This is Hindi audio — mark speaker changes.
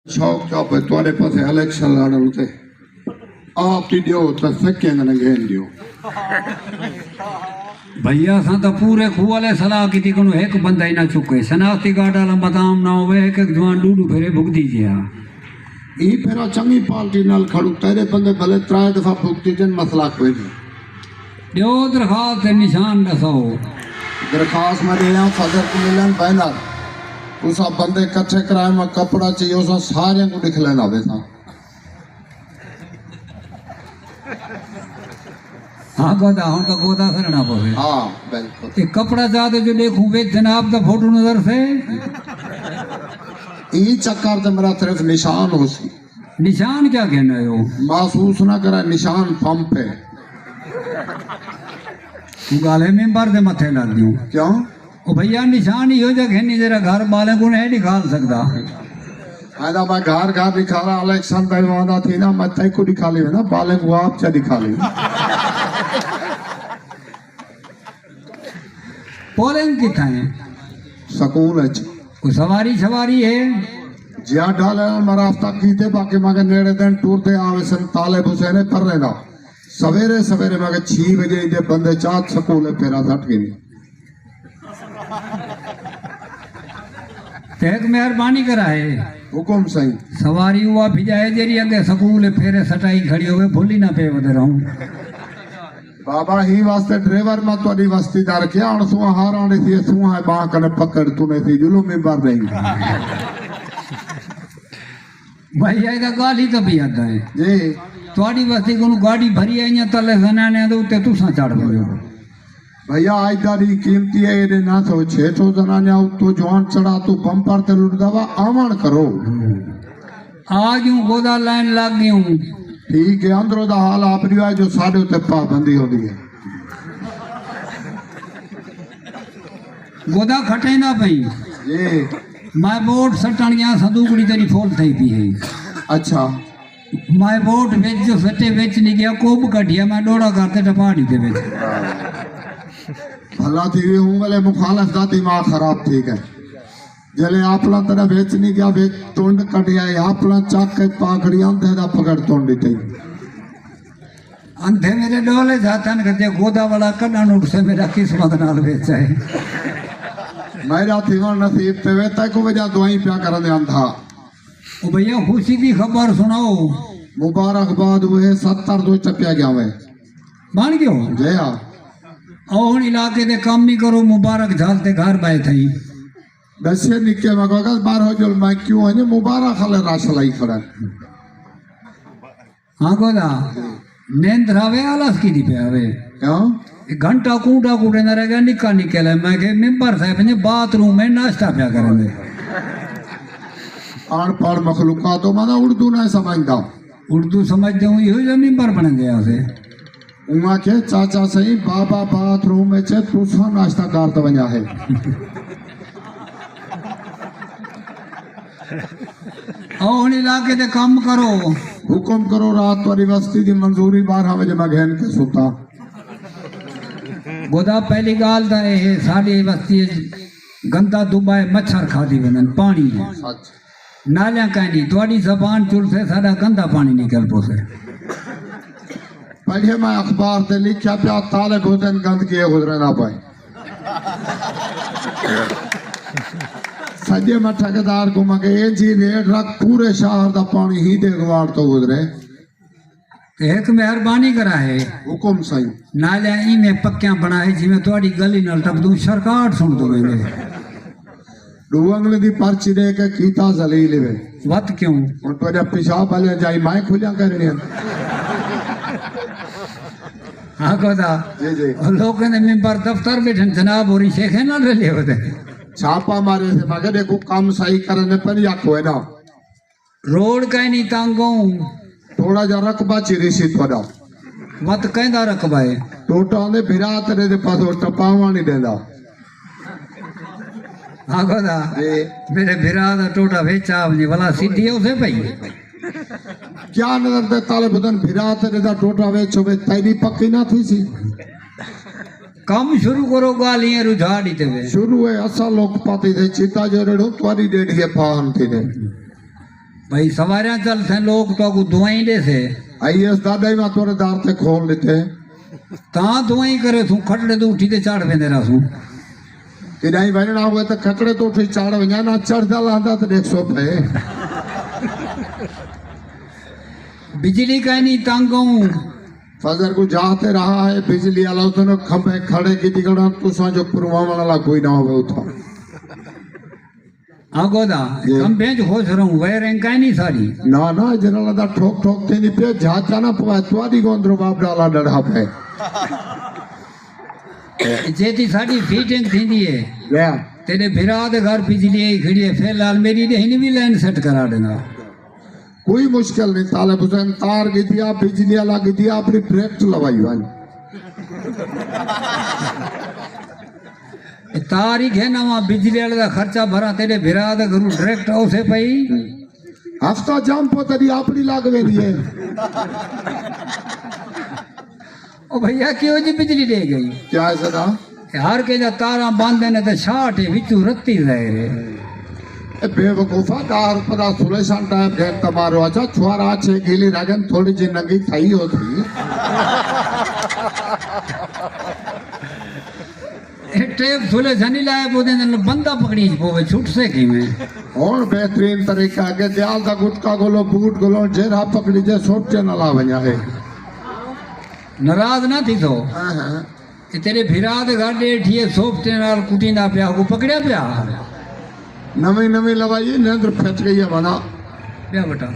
Speaker 1: शौक चौप थोड़े पास इलेक्शन लड़न से आप दी दियो तो सकेंग न घेन दियो
Speaker 2: भैया सा तो पूरे खुआले सलाह की थी को एक बंदा ही ना चुके शनाख्ती कार्ड वाला बदाम ना हो एक एक जवान डूडू फेरे भुग दीजिए
Speaker 1: ई फेरा चंगी पार्टी नाल खड़ू तेरे बंदे भले 3 दफा भुग दीजन मसला कोई नहीं
Speaker 2: दियो दरखास्त निशान दसो
Speaker 1: दरखास्त में दिया सदर को मिलन बैनर उसा बंदे इकट्ठे कराए में कपड़ा चाहिए उसा सारे को दिख लेना वैसा
Speaker 2: हाँ गोदा हूँ तो गोदा करना पड़े
Speaker 1: हाँ बिल्कुल
Speaker 2: ये कपड़ा चाहते जो देखूं वे जनाब का फोटो नजर से
Speaker 1: ई चक्कर तो मेरा सिर्फ निशान हो सी
Speaker 2: निशान क्या कहना है वो
Speaker 1: महसूस ना करे निशान पंप है
Speaker 2: तू गाले मेंबर दे मथे लग दूं
Speaker 1: क्यों
Speaker 2: ओ भैया निशान ही हो जगह नहीं जरा घर वाले को नहीं निकाल सकता
Speaker 1: आधा मैं घर दिखा रहा इलेक्शन करवाना थी ना मैं तय को दिखा ली ना बाले को आप क्या दिखा ली
Speaker 2: पोलिंग कितना है
Speaker 1: सकून है
Speaker 2: कोई सवारी सवारी है
Speaker 1: जिया डाले मेरा हफ्ता कीते बाकी मगर नेड़े दिन टूर ते आवे सन ताले हुसैन पर लेना सवेरे सवेरे मगर 6 बजे इधे बंदे चात सकूल फेरा सट गई
Speaker 2: एक मेहरबानी कराए
Speaker 1: हुकुम सही
Speaker 2: सवारी हुआ भिजाए जेरी अगे सकूल फेरे सटाई खड़ी हो भूली ना पे वध रहूं
Speaker 1: बाबा ही वास्ते ड्राइवर में तोड़ी वस्तीदार क्या और सुहा हार आने थी सुहा बां कने पकड़ तूने थी जुलूम में बार नहीं
Speaker 2: भैया इधर गाली तो भी आता है
Speaker 1: जी
Speaker 2: थोड़ी वस्ती को गाड़ी भरी है या तले सनाने तो उते तू सा चढ़ गयो
Speaker 1: भैया आज दादी कीमती है ये ना तो 600 जनाने तो जवान चढ़ा तू बम्पर ते लुट दवा आमण करो
Speaker 2: आज हूँ गोदा लाइन लग गई हूँ
Speaker 1: ठीक है अंदरों दा हाल आप रिया जो साढ़े उत्ते पाबंदी होती है
Speaker 2: गोदा खटे ना पई
Speaker 1: ये
Speaker 2: मैं वोट सटण गया संदूकड़ी तेरी फोल थई पी है
Speaker 1: अच्छा
Speaker 2: मैं वोट बेच जो सटे बेच नहीं गया कोब कटिया मैं डोड़ा करते टपाड़ी दे बेच
Speaker 1: भला थी हुई हूँ वाले मुखालफ का दिमाग खराब ठीक है जले आपला तरह बेच नहीं गया बेच तोंड कट गया आपला चाक के पाखड़ी अंधे दा पकड़ तोंडी थी
Speaker 2: अंधे मेरे डोले जातन करते गोदा वाला कड़न उठ से मेरा किस्मत नाल बेचा है
Speaker 1: मेरा थीवा नसीब पे वे तक वजह दुआई प्या करने अंधा
Speaker 2: ओ भैया खुशी की खबर सुनाओ
Speaker 1: मुबारकबाद हुए 70 दो चपिया गया हुए
Speaker 2: बन गयो
Speaker 1: जया
Speaker 2: और इलाके दे काम नहीं करो मुबारक झालते घर बाय थई
Speaker 1: दसे निके मगोगा बार हो जो मैं क्यों है मुबारक हले राशलाई खड़ा
Speaker 2: हाँ गोदा नींद रावे आलस की दी पे आवे
Speaker 1: क्यों
Speaker 2: घंटा कूटा कूटे ना रहेगा निका निकले मैं के मेंबर साहब ने बाथरूम में नाश्ता पिया करेंगे
Speaker 1: आड़ पाड़ मखलूका तो माना उर्दू ना समझदा
Speaker 2: उर्दू समझते हूँ यो जो मेंबर बन गया उसे
Speaker 1: उमा के चाचा सही बाबा बाथरूम में चे तुसा नाश्ता करता बना है
Speaker 2: और इलाके दे काम करो
Speaker 1: हुकुम करो रात वाली वस्ती की मंजूरी बार हमें जमा घेन के सुता
Speaker 2: गोदा पहली गाल था ये साड़ी वस्ती गंदा दुबाए मच्छर खादी वनन पानी
Speaker 1: सच
Speaker 2: नालियां कहनी थोड़ी जबान चुल से सारा गंदा पानी निकल पोसे
Speaker 1: पहले मैं अखबार से लिखा प्या ताले भोजन गंद किए गुजरे ना पाए सजे में ठेकेदार को मगे ये जी रेड रख पूरे शहर का पानी ही देखवार तो गुजरे
Speaker 2: एक मेहरबानी करा है
Speaker 1: हुकुम सही
Speaker 2: नालियां ई में पक्कियां बनाए जिवें थोड़ी गली नाल टपदू सरकार सुन दो वेले
Speaker 1: डूंगले दी पर्ची दे के कीता जलील वे
Speaker 2: वत क्यों
Speaker 1: और तो जब पेशाब वाले जाई मैं खुलिया करनी
Speaker 2: हाँ गोदा
Speaker 1: जी जी
Speaker 2: लोग ने मेंबर दफ्तर बैठन जनाब और शेख है ना ले होते
Speaker 1: छापा मारे से मगर देखो काम सही करने पर या कोई ना
Speaker 2: रोड कहीं नहीं तांगो
Speaker 1: थोड़ा जा रकबा चिरी सी थोड़ा
Speaker 2: वत कहंदा रकबाए
Speaker 1: टोटा ने भिरा तेरे दे पास और टपावा नहीं देंदा
Speaker 2: हाँ गोदा
Speaker 1: जी
Speaker 2: मेरे भिरा दा टोटा वेचा अपनी भला सीधी है उसे पई
Speaker 1: क्या नजर दे ताले बदन भिरा तेरे दा टोटा वेचो वे तेरी पक्की ना थी सी
Speaker 2: काम शुरू करो गालियां रुझाड़ी ते
Speaker 1: शुरू है असा लोग पाती थे चिता जरड़ो त्वारी डेढ़ के पान थी ने
Speaker 2: भाई सवारियां चल थे लोग तो को दुआई दे से
Speaker 1: आईएस दादा ही मैं तोरे दार ते खोल लेते
Speaker 2: ता दुआई करे तू खटड़े तो उठी ते चाड़ वेंदे रहूं
Speaker 1: कि नहीं वञणा हुए तो खतरे तो उठी चाड़ वञा ना चढ़दा लांदा तो 100 पे
Speaker 2: बिजली का नहीं तंगू
Speaker 1: फजर को जाते रहा है बिजली वाला तो खंभे खड़े की दिगड़ा तुसा जो पुरवावण वाला कोई ना होवे उठा
Speaker 2: आगोदा खंभे जो खुश रहूं वे रंग का नहीं सारी
Speaker 1: ना ना जरा दा ठोक ठोक ते नहीं पे झाचा ना पवा तुआदी गोंदरो बाप डाला डढ़ा पे
Speaker 2: जेती साडी फीटिंग थींदी है
Speaker 1: या
Speaker 2: तेरे भिरा दे घर बिजली आई खड़ी है फिलहाल मेरी दे हिन भी लाइन सेट करा देना
Speaker 1: कोई मुश्किल नहीं ताले हुसैन तार की दिया बिजली वाला की दिया अपनी ब्रेक लवाई वाली
Speaker 2: तार ही घेना वहां बिजली वाले का खर्चा भरा तेरे भिरा दे घरू डायरेक्ट उसे पई
Speaker 1: हफ्ता जाम पो तरी अपनी लाग वेंदी है
Speaker 2: ओ भैया क्यों जी बिजली दे गई
Speaker 1: क्या है सदा
Speaker 2: हर के जा तारा बांधे ने ते छाट विचू रत्ती रहे रे
Speaker 1: ए बेवकूफा तार पदा सुलेशान टाइम घेर तमारो अच्छा छुआरा छे गीली रागन थोड़ी जी नंगी थई होती
Speaker 2: टेप सुले झनी लाए बोदे ने बंदा पकड़ी पोवे छूट से की में
Speaker 1: और बेहतरीन तरीका के दयाल दा गुटका गोलो बूट गोलो जेरा पकड़ी जे सोटे न ला व냐 है
Speaker 2: नाराज ना थी तो तेरे भिरा दे गाडे ठिए सोफते नाल कुटी ना पिया को पकड़या पिया
Speaker 1: नवी नवी लवाई नेंद्र फच गई है वना
Speaker 2: पिया बेटा